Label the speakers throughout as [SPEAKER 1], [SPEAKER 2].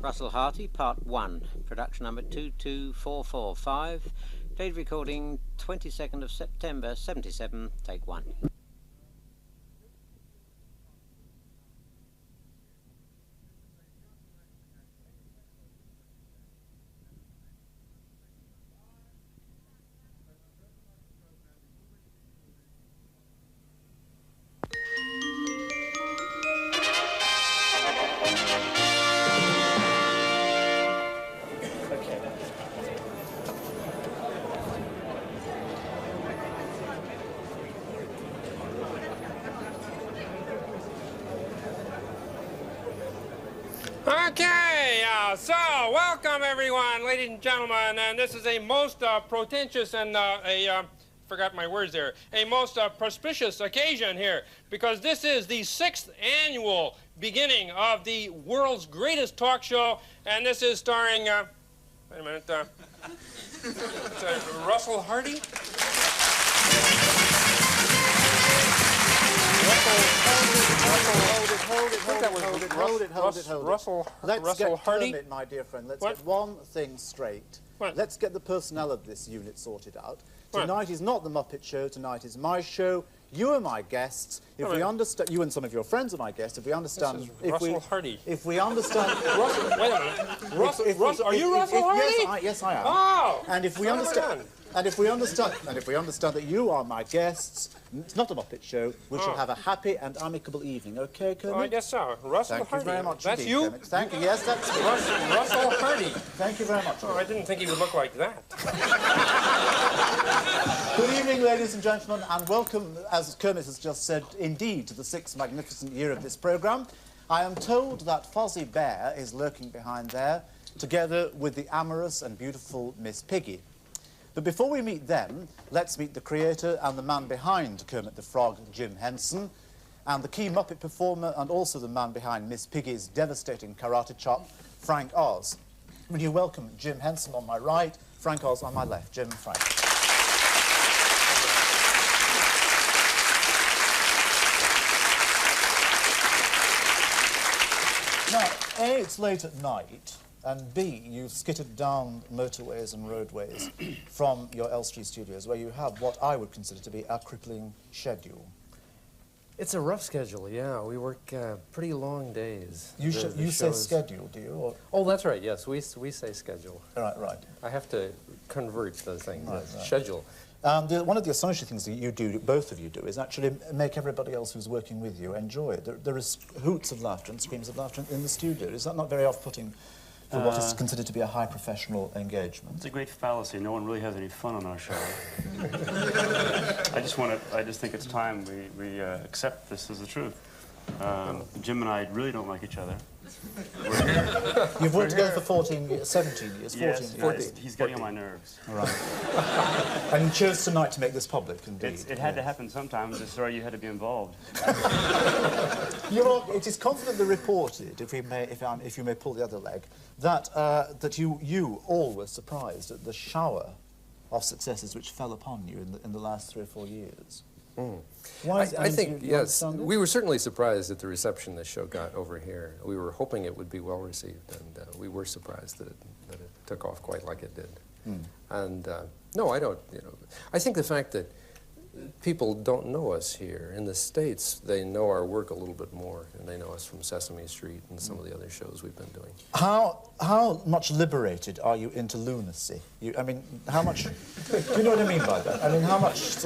[SPEAKER 1] Russell Harty, Part 1, production number 22445, date recording 22nd of September 77, take 1.
[SPEAKER 2] Okay, so welcome everyone, ladies and gentlemen, and this is a most protentious and forgot my words there, a most auspicious occasion here, because this is the 6th annual beginning of the world's greatest talk show, and this is starring, wait a minute, Russell Harty?
[SPEAKER 3] Russell
[SPEAKER 2] Harty?
[SPEAKER 3] Kermit, my dear friend, let's get one thing straight.
[SPEAKER 2] What?
[SPEAKER 3] Let's get the personnel of this unit sorted out. Tonight is not the Muppet Show, tonight is my show. You are my guests. If we understand, you and some of your friends are my guests. If we understand,
[SPEAKER 2] Russell Harty.
[SPEAKER 3] If we understand,
[SPEAKER 2] Russell, wait a minute. Russell, are you Russell Harty?
[SPEAKER 3] Yes, I am.
[SPEAKER 2] Oh.
[SPEAKER 3] And if we understand, that you are my guests, it's not a Muppet Show. We shall have a happy and amicable evening. Okay, Kermit?
[SPEAKER 2] Oh, yes, sir. Russell Harty.
[SPEAKER 3] Thank you very much.
[SPEAKER 2] That's
[SPEAKER 3] indeed,
[SPEAKER 2] you?
[SPEAKER 3] Kermit. Thank you. Yes, that's me.
[SPEAKER 2] Russell Harty.
[SPEAKER 3] Thank you very much.
[SPEAKER 2] Oh, I didn't think he would look like that.
[SPEAKER 3] Good evening, ladies and gentlemen, and welcome, as Kermit has just said, indeed, to the 6th magnificent year of this programme. I am told that Fozzie Bear is lurking behind there, together with the amorous and beautiful Miss Piggy. But before we meet them, let's meet the creator and the man behind Kermit the Frog, Jim Henson, and the key Muppet performer and also the man behind Miss Piggy's devastating karate chop, Frank Oz. Will you welcome Jim Henson on my right, Frank Oz on my left. Jim and Frank. Now, A, it's late at night, and B, you've skittered down motorways and roadways from your Elstree studios, where you have what I would consider to be a crippling schedule.
[SPEAKER 4] It's a rough schedule, yeah. We work pretty long days.
[SPEAKER 3] You say schedule, do you? Or?
[SPEAKER 4] Oh, that's right, yes. We say schedule.
[SPEAKER 3] Right.
[SPEAKER 4] I have to convert the thing,
[SPEAKER 3] Right.
[SPEAKER 4] schedule.
[SPEAKER 3] One of the astonishing things that you do, both of you do, is actually make everybody else who's working with you enjoy it. There is hoots of laughter and screams of laughter in the studio. Is that not very off-putting for what is considered to be a high professional engagement?
[SPEAKER 5] It's a great fallacy. No one really has any fun on our show. I just think it's time we accept this as the truth. Jim and I really don't like each other.
[SPEAKER 3] You've worked together for 17 years, 14 years.
[SPEAKER 5] He's getting on my nerves.
[SPEAKER 3] Right. And you chose tonight to make this public, indeed.
[SPEAKER 5] It had to happen sometimes. I'm sorry you had to be involved.
[SPEAKER 3] It is confidently reported, if you may pull the other leg, that you all were surprised at the shower of successes which fell upon you in the last 3 or 4 years. Why is it?
[SPEAKER 4] I think, yes,
[SPEAKER 3] understand it?
[SPEAKER 4] we were certainly surprised at the reception the show got over here. We were hoping it would be well received, and we were surprised that it took off quite like it did. And no, I don't, I think the fact that people don't know us here. In the States, they know our work a little bit more, and they know us from Sesame Street and some of the other shows we've been doing.
[SPEAKER 3] How much liberated are you into lunacy? I mean, how much... do you know what I mean by that? I mean, how much...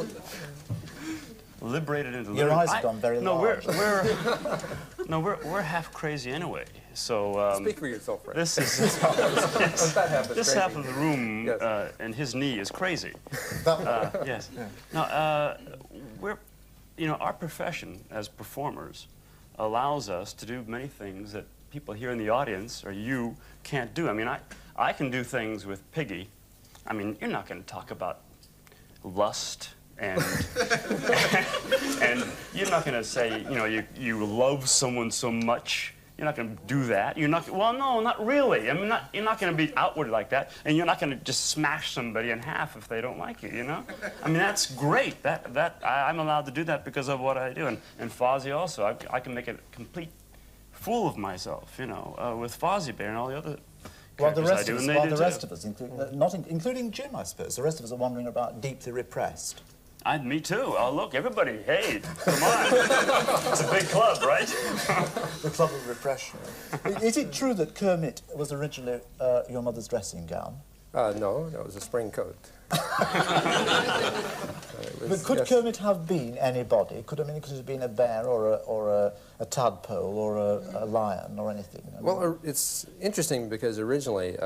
[SPEAKER 5] Liberated into
[SPEAKER 3] Your eyes have gone very large.
[SPEAKER 5] We're half crazy anyway. So
[SPEAKER 4] speak for yourself, Fred.
[SPEAKER 5] This is this half of the room, yes. And his knee is crazy. Yes. Yeah. Now our profession as performers allows us to do many things that people here in the audience or you can't do. I mean, I can do things with Piggy. I mean, you're not going to talk about lust. And you're not going to say, you love someone so much. You're not going to do that. You're not. Well, no, not really. I mean, you're not going to be outward like that, and you're not going to just smash somebody in half if they don't like you. I mean, that's great. I'm allowed to do that because of what I do, and Fozzie also. I can make a complete fool of myself, you know, with Fozzie Bear and all the other
[SPEAKER 3] Well, the rest
[SPEAKER 5] characters
[SPEAKER 3] of
[SPEAKER 5] I
[SPEAKER 3] us,
[SPEAKER 5] do, and they do
[SPEAKER 3] rest
[SPEAKER 5] too.
[SPEAKER 3] of us, including Jim, I suppose, the rest of us are wandering about deeply repressed.
[SPEAKER 5] Me too. Oh, look, everybody, hey, come on. It's a big club, right?
[SPEAKER 3] The club of repression. Is it true that Kermit was originally your mother's dressing gown?
[SPEAKER 4] No, it was a spring coat.
[SPEAKER 3] But could Kermit have been anybody? Could it have been a bear or a tadpole or a lion or anything?
[SPEAKER 4] Well, it's interesting because originally,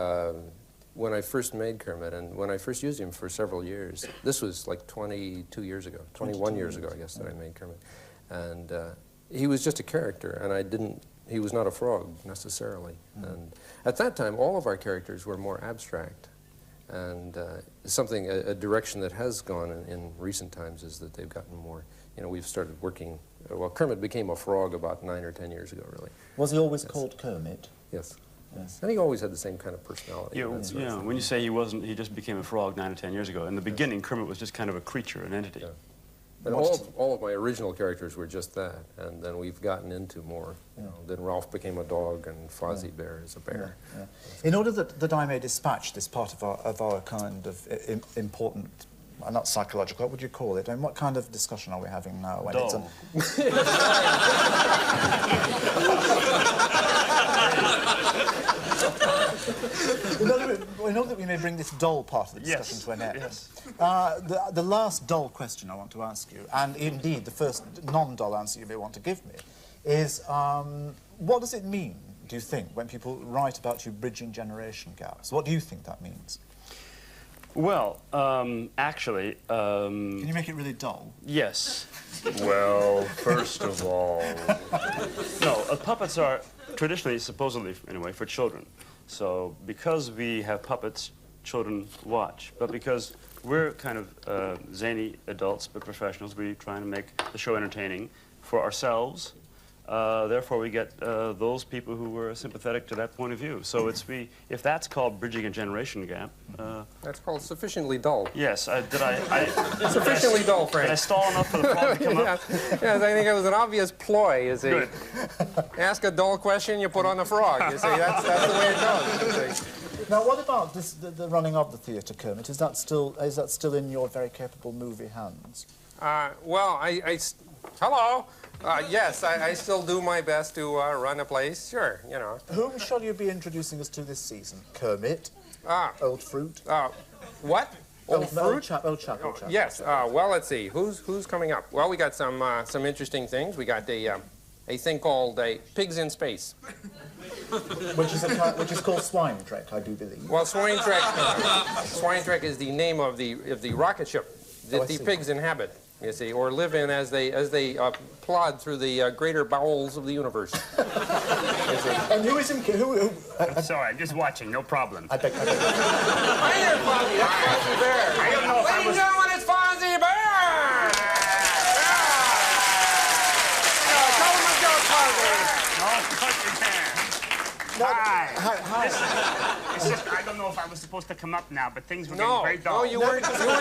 [SPEAKER 4] when I first made Kermit and when I first used him for several years, this was like 22 years ago, 21 years ago, I guess, that I made Kermit. And he was just a character, and he was not a frog necessarily. And at that time, all of our characters were more abstract. And a direction that has gone in recent times is that they've gotten more, you know, we've started working, well, Kermit became a frog about 9 or 10 years ago, really.
[SPEAKER 3] Was he always called Kermit?
[SPEAKER 4] Yes. Yes. And he always had the same kind of personality.
[SPEAKER 5] Yeah, when you say he just became a frog 9 or 10 years ago. In the beginning, Kermit was just kind of a creature, an entity.
[SPEAKER 4] Yeah. And all of my original characters were just that, and then we've gotten into more. You know, then Ralph became a dog, and Fozzie Bear is a bear.
[SPEAKER 3] Yeah, yeah. In order that I may dispatch this part of our kind of important, not psychological, what would you call it? I mean, what kind of discussion are we having now? When
[SPEAKER 5] Dull.
[SPEAKER 3] In order that we may bring this dull part of the discussion to an end,
[SPEAKER 5] yes.
[SPEAKER 3] The last dull question I want to ask you, and indeed the first non-dull answer you may want to give me, is what does it mean, do you think, when people write about you bridging generation gaps? What do you think that means?
[SPEAKER 5] Well, actually...
[SPEAKER 3] Can you make it really dull?
[SPEAKER 5] Yes. Well, first of all... No, puppets are traditionally, supposedly, anyway, for children. So because we have puppets, children watch. But because we're kind of zany adults, but professionals, we try to make the show entertaining for ourselves. Therefore, we get those people who were sympathetic to that point of view. So if that's called bridging a generation gap...
[SPEAKER 4] that's called sufficiently dull.
[SPEAKER 5] Yes,
[SPEAKER 4] sufficiently dull, Frank.
[SPEAKER 5] Did I stall enough for the frog to come up?
[SPEAKER 4] Yes, I think it was an obvious ploy, you see.
[SPEAKER 5] Good.
[SPEAKER 4] Ask a dull question, you put on the frog, you see. That's the way it goes, you see.
[SPEAKER 3] Now, what about the running of the theatre, Kermit? Is that still in your very capable movie hands?
[SPEAKER 4] Well, hello. Yes, I still do my best to run a place, sure, you know.
[SPEAKER 3] Whom shall you be introducing us to this season? Kermit? Old Fruit?
[SPEAKER 4] What? Old Fruit?
[SPEAKER 3] Old chap.
[SPEAKER 4] Yes, well, let's see. Who's coming up? Well, we got some interesting things. We got a thing called Pigs in Space.
[SPEAKER 3] which is called Swine Trek, I do believe.
[SPEAKER 4] Well, Swine Trek is the name of the rocket ship that the pigs inhabit, you see, or live in as they plod through the greater bowels of the universe.
[SPEAKER 3] And who is in...
[SPEAKER 5] I'm sorry, I'm just watching, no problem.
[SPEAKER 3] I beg.
[SPEAKER 4] Hi there, Fozzie. That's Fozzie Bear.
[SPEAKER 5] I don't know if
[SPEAKER 4] Ladies and gentlemen, it's Fozzie Bear! Tell them a joke, Fozzie.
[SPEAKER 5] No, of course you can. Hi. It's just, I don't know if I was supposed to come up now, but things were getting very dull.
[SPEAKER 4] No, you weren't supposed to. No,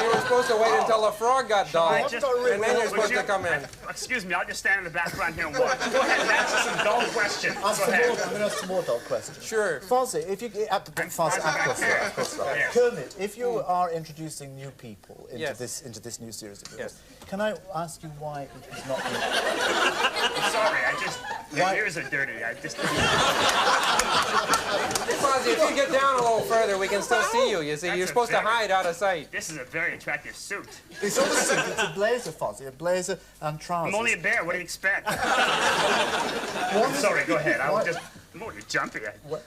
[SPEAKER 4] you were supposed to wait until the frog got dull, and then you're supposed to come in.
[SPEAKER 5] Excuse me, I'll just stand in the background here and watch. Go ahead and answer some dull questions.
[SPEAKER 3] I'm going to ask some more dull questions.
[SPEAKER 4] Sure.
[SPEAKER 3] Fozzie, if you... Fozzie, of course. Kermit, if you are introducing new people into this new series of yours, can I ask you why it was not...
[SPEAKER 5] Sorry, your ears are dirty.
[SPEAKER 4] Fozzie, if you get down a little further, we can still see you. You see, you're supposed to hide out of sight.
[SPEAKER 5] This is a very attractive suit.
[SPEAKER 3] It's not a suit, it's a blazer, Fozzie, a blazer and trousers.
[SPEAKER 5] I'm only a bear, what do you expect? Sorry, go ahead. I'm already jumpy.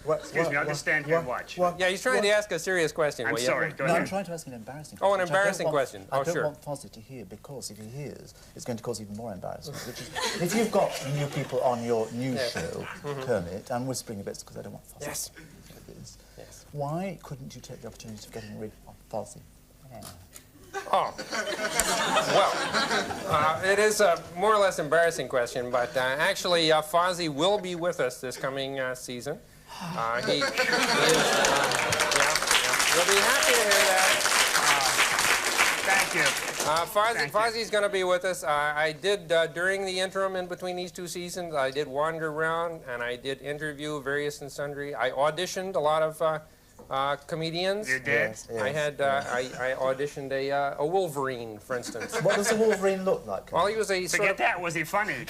[SPEAKER 5] Excuse me, I'll just stand here and watch.
[SPEAKER 4] Yeah, he's trying to ask a serious question.
[SPEAKER 5] I'm sorry, go ahead.
[SPEAKER 3] I'm trying to ask an embarrassing question.
[SPEAKER 4] Oh, an embarrassing question. Oh, sure.
[SPEAKER 3] I don't want Fozzie to hear, because if he hears, it's going to cause even more embarrassment. Which is, if you've got new people on your new show, Kermit, I'm whispering a bit because I don't want Fozzie.
[SPEAKER 4] Yes.
[SPEAKER 3] Why couldn't you take the opportunity of getting rid of Fozzie?
[SPEAKER 4] Oh. Well, it is a more or less embarrassing question, but actually, Fozzie will be with us this coming season. He is, We'll be happy to hear that.
[SPEAKER 5] Thank you.
[SPEAKER 6] Fozzie's going to be with us. I did, during the interim in between these two seasons, I did wander around and I did interview various and sundry. I auditioned a lot of comedians.
[SPEAKER 5] You did?
[SPEAKER 3] Yes,
[SPEAKER 6] I had, I auditioned a Wolverine, for instance.
[SPEAKER 3] What does a Wolverine look like?
[SPEAKER 6] Well, he was a sort of...
[SPEAKER 5] that. Was he funny?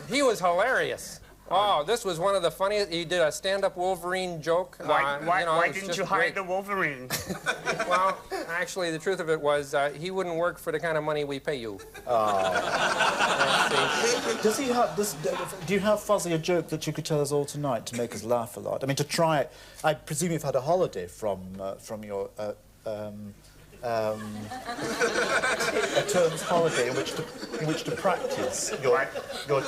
[SPEAKER 6] he was hilarious. Oh, this was one of the funniest. He did a stand-up Wolverine joke.
[SPEAKER 5] Why didn't you hire the Wolverine?
[SPEAKER 6] Well, actually, the truth of it was he wouldn't work for the kind of money we pay you.
[SPEAKER 3] Does he have this? Do you have, Fozzie, a joke that you could tell us all tonight to make us laugh a lot? I mean, to try it. I presume you've had a holiday from your a term's holiday in which to practice your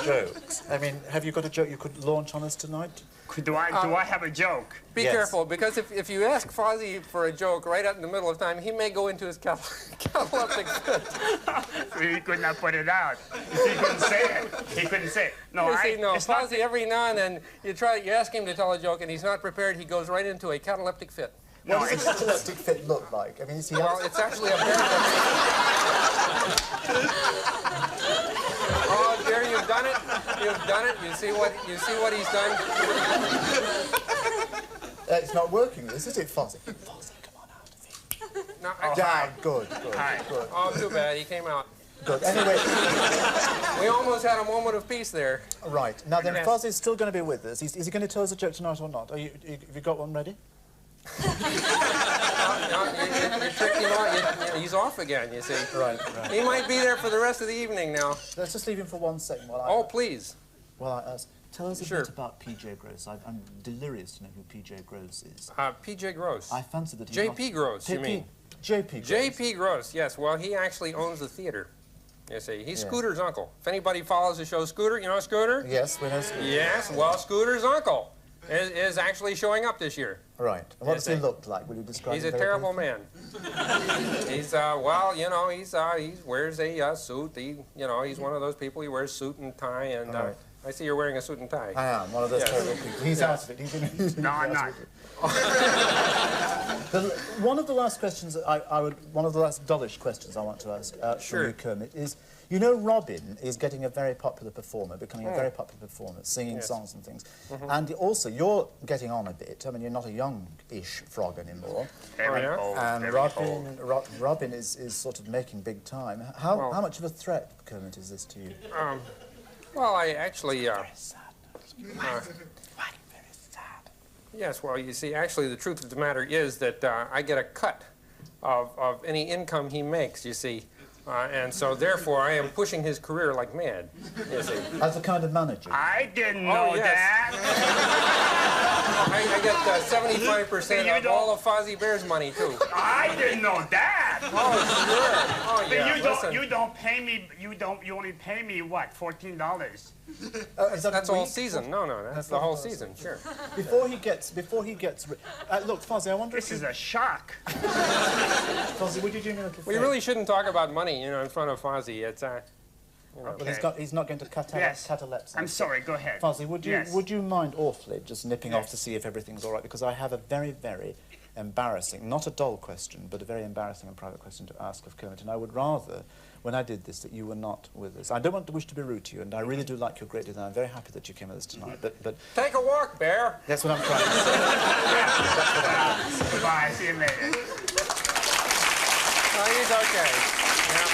[SPEAKER 3] jokes. I mean, have you got a joke you could launch on us tonight?
[SPEAKER 5] Do I have a joke?
[SPEAKER 6] Be careful, because if you ask Fozzie for a joke right out in the middle of time, he may go into his cataleptic fit.
[SPEAKER 5] He could not put it out. He couldn't say it. He couldn't say it. No,
[SPEAKER 6] Fozzie, every now and then you ask him to tell a joke and he's not prepared, he goes right into a cataleptic fit.
[SPEAKER 3] What does a cataleptic fit look like? I mean, is he...
[SPEAKER 6] Well, it's actually a very... Oh, dear, you've done it. You've done it. You see what he's done?
[SPEAKER 3] It's not working, is it, Fozzie? Fozzie, come on out of it.
[SPEAKER 6] No,
[SPEAKER 3] Good.
[SPEAKER 6] Oh, too bad. He came out.
[SPEAKER 3] Good. Anyway...
[SPEAKER 6] We almost had a moment of peace there.
[SPEAKER 3] Right. Now then, Fozzie's still going to be with us. Is he going to tell us a joke tonight or not? Have you got one ready?
[SPEAKER 6] You tricked him out. He's off again, you see.
[SPEAKER 3] Right.
[SPEAKER 6] He might be there for the rest of the evening now.
[SPEAKER 3] Let's just leave him for 1 second while
[SPEAKER 6] Oh, please.
[SPEAKER 3] Well, tell us a bit about P.J. Gross. I'm delirious to know who P.J. Gross is.
[SPEAKER 6] P.J. Gross.
[SPEAKER 3] I fancy that he...
[SPEAKER 6] J.P. Gross, you mean?
[SPEAKER 3] J.P. Gross.
[SPEAKER 6] J.P. Gross, yes. Well, he actually owns the theater. You see, he's Scooter's uncle. If anybody follows the show Scooter, you know Scooter?
[SPEAKER 3] Yes, we know Scooter.
[SPEAKER 6] Yes, well, Scooter's uncle is actually showing up this year.
[SPEAKER 3] Right. And what does he look like? Will you describe him?
[SPEAKER 6] He's a terrible man. He's, well, you know, he wears a suit. He's one of those people, he wears suit and tie, and I see you're wearing a suit and tie.
[SPEAKER 3] I am, one of those terrible people. He's out of it.
[SPEAKER 5] No, I'm not.
[SPEAKER 3] One of the last questions one of the last dullish questions I want to ask from you, Kermit, is, you know, Robin is getting a very popular performer, becoming a very popular performer, singing songs and things. And also, you're getting on a bit. I mean, you're not a young-ish frog anymore. And Robin is sort of making big time. How much of a threat, Kermit, is this to you?
[SPEAKER 6] Well, I actually...
[SPEAKER 3] Very sad.
[SPEAKER 6] Yes, well, you see, actually, the truth of the matter is that I get a cut of any income he makes, you see. And so, therefore, I am pushing his career like mad, you see.
[SPEAKER 3] As a kind of manager?
[SPEAKER 5] I didn't know that.
[SPEAKER 6] I get 75% of all of Fozzie Bear's money, too.
[SPEAKER 5] I didn't know that.
[SPEAKER 6] Oh, sure. Oh, yeah.
[SPEAKER 5] You don't pay me, you only pay me, what, $14?
[SPEAKER 6] That's all season. No, that's the whole season, sure.
[SPEAKER 3] Before he gets... look, Fozzie, I wonder
[SPEAKER 5] This is a shock.
[SPEAKER 3] Fozzie, would you do me a little favor?
[SPEAKER 6] We really shouldn't talk about money, you know, in front of Fozzie. It's,
[SPEAKER 3] Well, he's not going to catalepsy.
[SPEAKER 5] I'm sorry, go ahead.
[SPEAKER 3] Fozzie, would you mind awfully just nipping off to see if everything's all right? Because I have a very, very embarrassing, not a dull question, but a very embarrassing and private question to ask of Kermit, and I would rather, when I did this, that you were not with us. I don't wish to be rude to you, and I really do like you greatly, and I'm very happy that you came with us tonight, but...
[SPEAKER 6] Take a walk, Bear.
[SPEAKER 3] That's what I'm trying to say.
[SPEAKER 5] Goodbye, see you later.
[SPEAKER 6] No, he's okay. Yeah.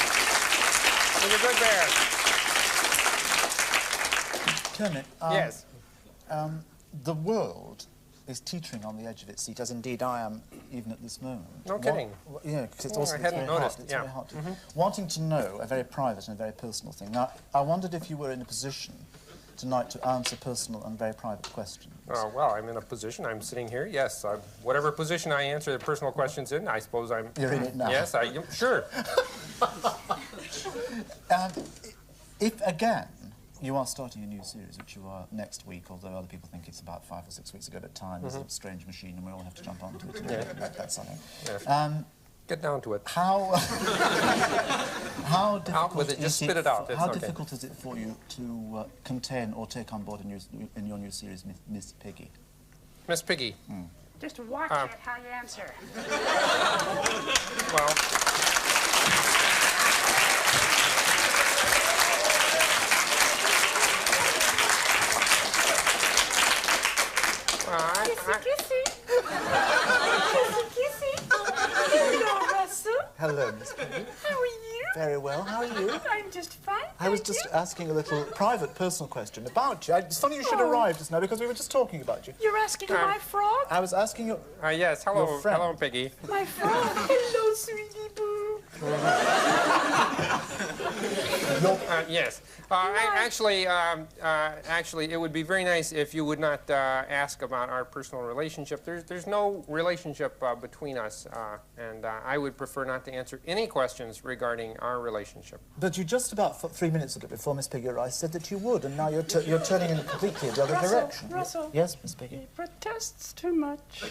[SPEAKER 6] He's a good bear.
[SPEAKER 3] Kermit,
[SPEAKER 6] yes.
[SPEAKER 3] The world is teetering on the edge of its seat, as indeed I am even at this moment.
[SPEAKER 6] No kidding.
[SPEAKER 3] Yeah, because it's also
[SPEAKER 6] very hot.
[SPEAKER 3] It's very hot. Wanting to know a very private and a very personal thing. Now, I wondered if you were in a position tonight to answer personal and very private questions.
[SPEAKER 6] Well, I'm in a position. I'm sitting here. Yes, whatever position I answer the personal questions in, I suppose I'm...
[SPEAKER 3] You're in it now.
[SPEAKER 6] Yes, sure.
[SPEAKER 3] If, again, you are starting a new series, which you are next week, although other people think it's about 5 or 6 weeks ago, but time is a strange machine and we all have to jump onto it and make that something.
[SPEAKER 6] Get down to it.
[SPEAKER 3] How difficult
[SPEAKER 6] out with it. Just spit it out.
[SPEAKER 3] How difficult is it for you to contain or take on board in your new series, Miss Piggy?
[SPEAKER 6] Miss Piggy.
[SPEAKER 7] Just watch it, how you answer.
[SPEAKER 6] Well...
[SPEAKER 3] Hello, Miss Piggy.
[SPEAKER 7] How are you?
[SPEAKER 3] Very well. How are you?
[SPEAKER 7] I'm just fine.
[SPEAKER 3] I was just asking a little private, personal question about you. It's funny you should arrive just now because we were just talking about you.
[SPEAKER 7] You're asking my frog?
[SPEAKER 3] I was asking you.
[SPEAKER 6] Yes, hello,
[SPEAKER 3] Your friend.
[SPEAKER 6] hello, Piggy.
[SPEAKER 7] My frog. Hello, sweetie boo.
[SPEAKER 6] Yes. Actually, it would be very nice if you would not ask about our personal relationship. There's no relationship between us, and I would prefer not to answer any questions regarding our relationship.
[SPEAKER 3] But you just about 3 minutes ago, before Miss Piggy arrived, said that you would, and now you're turning in completely the other direction.
[SPEAKER 7] Russell.
[SPEAKER 3] Yes, Miss Piggy.
[SPEAKER 7] He protests too much.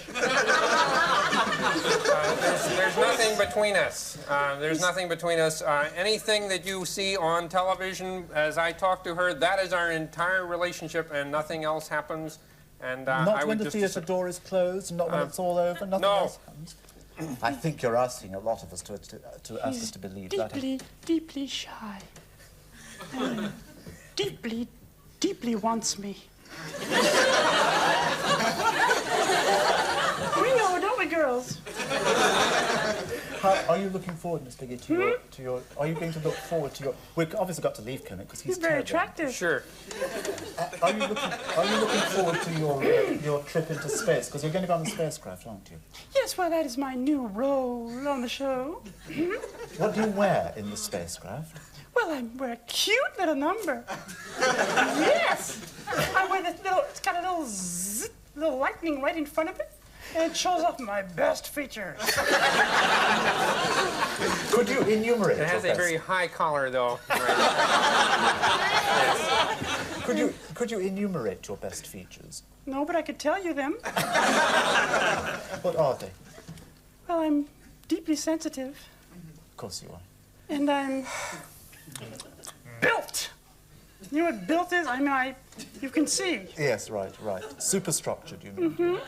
[SPEAKER 6] There's nothing between us. There's nothing between us. Anything that you see on television as I talk to her, that is our entire relationship, and nothing else happens. And
[SPEAKER 3] not when the theatre door is closed, not when it's all over, nothing else happens. I think you're asking a lot of us to ask us to believe that.
[SPEAKER 7] Deeply shy. Deeply wants me. We know, don't we, girls?
[SPEAKER 3] Are you looking forward, Miss Piggy, to your? Are you going to look forward to your? We've obviously got to leave Kermit because he's
[SPEAKER 7] very attractive.
[SPEAKER 6] Sure.
[SPEAKER 3] Are you looking forward to your trip into space? Because you're going to go on the spacecraft, aren't you?
[SPEAKER 7] Yes, well, that is my new role on the show.
[SPEAKER 3] What do you wear in the spacecraft?
[SPEAKER 7] Well, I wear a cute little number. Yes! I wear this little, it's got a little zzz, little lightning right in front of it, and it shows off my best features.
[SPEAKER 3] Could you enumerate
[SPEAKER 6] It has
[SPEAKER 3] your
[SPEAKER 6] a very high collar, though. Right.
[SPEAKER 3] Yes. Could you enumerate your best features?
[SPEAKER 7] No, but I could tell you them.
[SPEAKER 3] What are they?
[SPEAKER 7] Well, I'm deeply sensitive.
[SPEAKER 3] Of course you are.
[SPEAKER 7] And I'm built. You know what built is? I mean, you can see.
[SPEAKER 3] Yes, right. Superstructured, you mean?
[SPEAKER 7] Mm-hmm.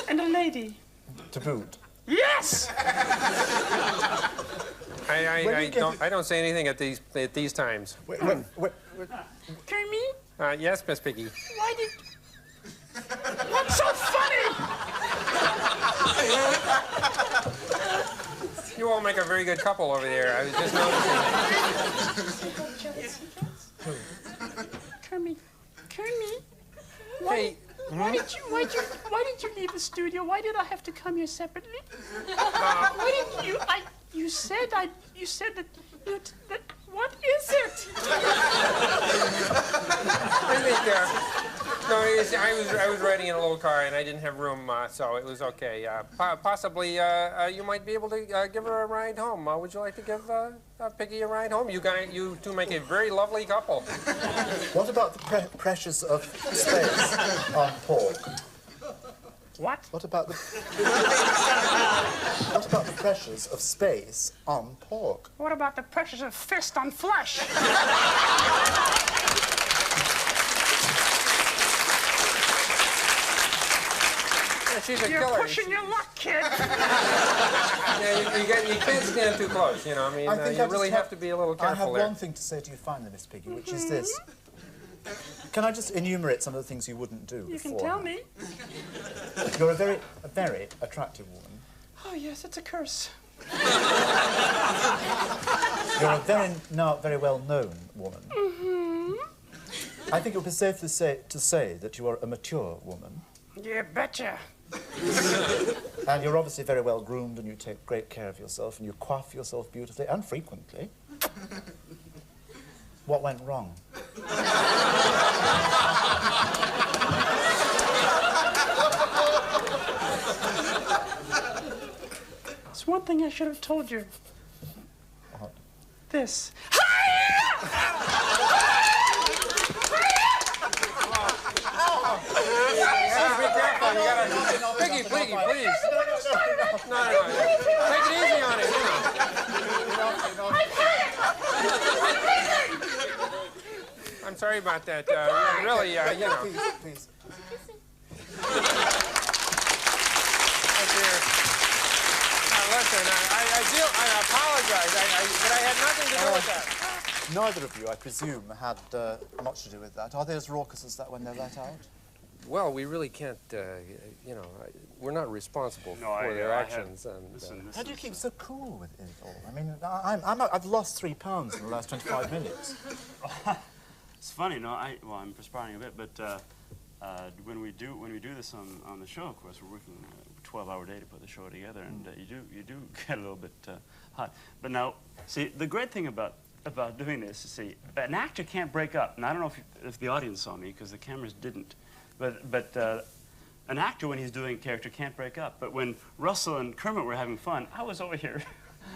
[SPEAKER 7] And a lady.
[SPEAKER 3] To boot.
[SPEAKER 7] Yes!
[SPEAKER 6] I don't say anything at these times.
[SPEAKER 3] Wait.
[SPEAKER 7] Kermit?
[SPEAKER 6] Yes, Miss Piggy.
[SPEAKER 7] Why did... What's so funny?
[SPEAKER 6] You all make a very good couple over there. I was just noticing.
[SPEAKER 7] Kermit.
[SPEAKER 6] Hey.
[SPEAKER 7] Why did you leave the studio? Why did I have to come here separately? Why didn't you? You said that. What is it?
[SPEAKER 6] I was riding in a little car and I didn't have room, so it was okay. Possibly you might be able to give her a ride home. Would you like to give Piggy a ride home? You two make a very lovely couple.
[SPEAKER 3] What about the pressures of space on pork?
[SPEAKER 7] What?
[SPEAKER 3] What about the pressures of space on pork?
[SPEAKER 7] What about the pressures of fist on flesh?
[SPEAKER 6] She's a
[SPEAKER 7] You're
[SPEAKER 6] killer.
[SPEAKER 7] pushing your luck, kid.
[SPEAKER 6] You can't stand too close, you know. I mean, you really have to be a little careful
[SPEAKER 3] I have
[SPEAKER 6] there.
[SPEAKER 3] one thing to say to you finally, Miss Piggy, which is this. Can I just enumerate some of the things you wouldn't do
[SPEAKER 7] You can
[SPEAKER 3] before?
[SPEAKER 7] tell me.
[SPEAKER 3] You're a very attractive woman.
[SPEAKER 7] Oh, yes, it's a curse.
[SPEAKER 3] You're a very well-known woman.
[SPEAKER 7] Mm-hmm.
[SPEAKER 3] I think it would be safe to say that you are a mature woman.
[SPEAKER 7] You betcha.
[SPEAKER 3] And you're obviously very well groomed, and you take great care of yourself, and you coif yourself beautifully and frequently. What went wrong?
[SPEAKER 7] There's one thing I should have told you.
[SPEAKER 3] What?
[SPEAKER 7] This.
[SPEAKER 6] Be careful. You gotta... Piggy, please. No. Take it easy on it. I'm sorry about that. Really, you know.
[SPEAKER 3] Please.
[SPEAKER 6] Listen, I apologize, but I had nothing to do with that.
[SPEAKER 3] Neither of you, I presume, had much to do with that. Are they as raucous as that when they're let out?
[SPEAKER 6] well, we really can't, you know, we're not responsible for their actions.
[SPEAKER 3] How do you keep so cool with it all? I mean, I've lost 3 pounds in the last 25 minutes.
[SPEAKER 5] It's funny, no, I'm perspiring a bit, but when we do this on the show, of course, we're working a 12-hour day to put the show together, and you do get a little bit hot. But now, see, the great thing about doing this is, see, an actor can't break up. And I don't know if the audience saw me, because the cameras didn't, but an actor, when he's doing a character, can't break up. But when Russell and Kermit were having fun, I was over here.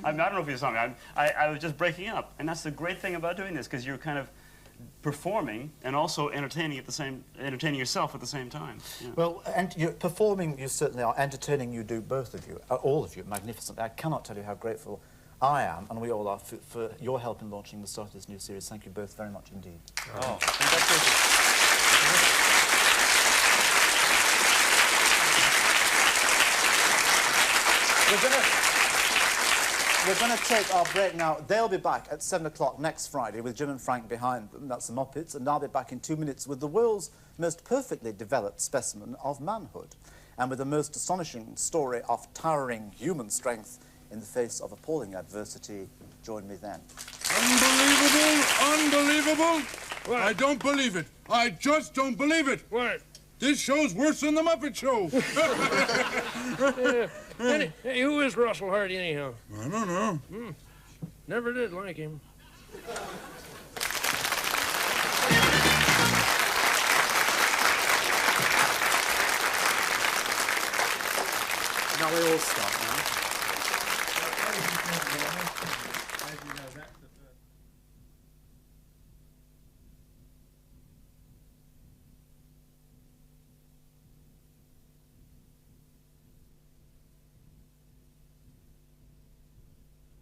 [SPEAKER 5] I don't know if you saw me. I was just breaking up, and that's the great thing about doing this, because you're kind of performing and also entertaining yourself at the same time. Yeah.
[SPEAKER 3] Well, and you're performing, you certainly are. Entertaining, you do, both of you, all of you, magnificent. I cannot tell you how grateful I am, and we all are, for your help in launching the start of this new series. Thank you both very much indeed.
[SPEAKER 5] Oh,
[SPEAKER 3] We're going to take our break now. They'll be back at 7 o'clock next Friday with Jim and Frank behind them. That's the Muppets. And I'll be back in 2 minutes with the world's most perfectly developed specimen of manhood, and with the most astonishing story of towering human strength in the face of appalling adversity. Join me then.
[SPEAKER 8] Unbelievable! Unbelievable! What? I don't believe it. I just don't believe it.
[SPEAKER 2] What?
[SPEAKER 8] This show's worse than the Muppet Show.
[SPEAKER 2] Hey, who is Russell Harty, anyhow?
[SPEAKER 8] I don't know.
[SPEAKER 2] Never did like him.
[SPEAKER 3] Now we all start now.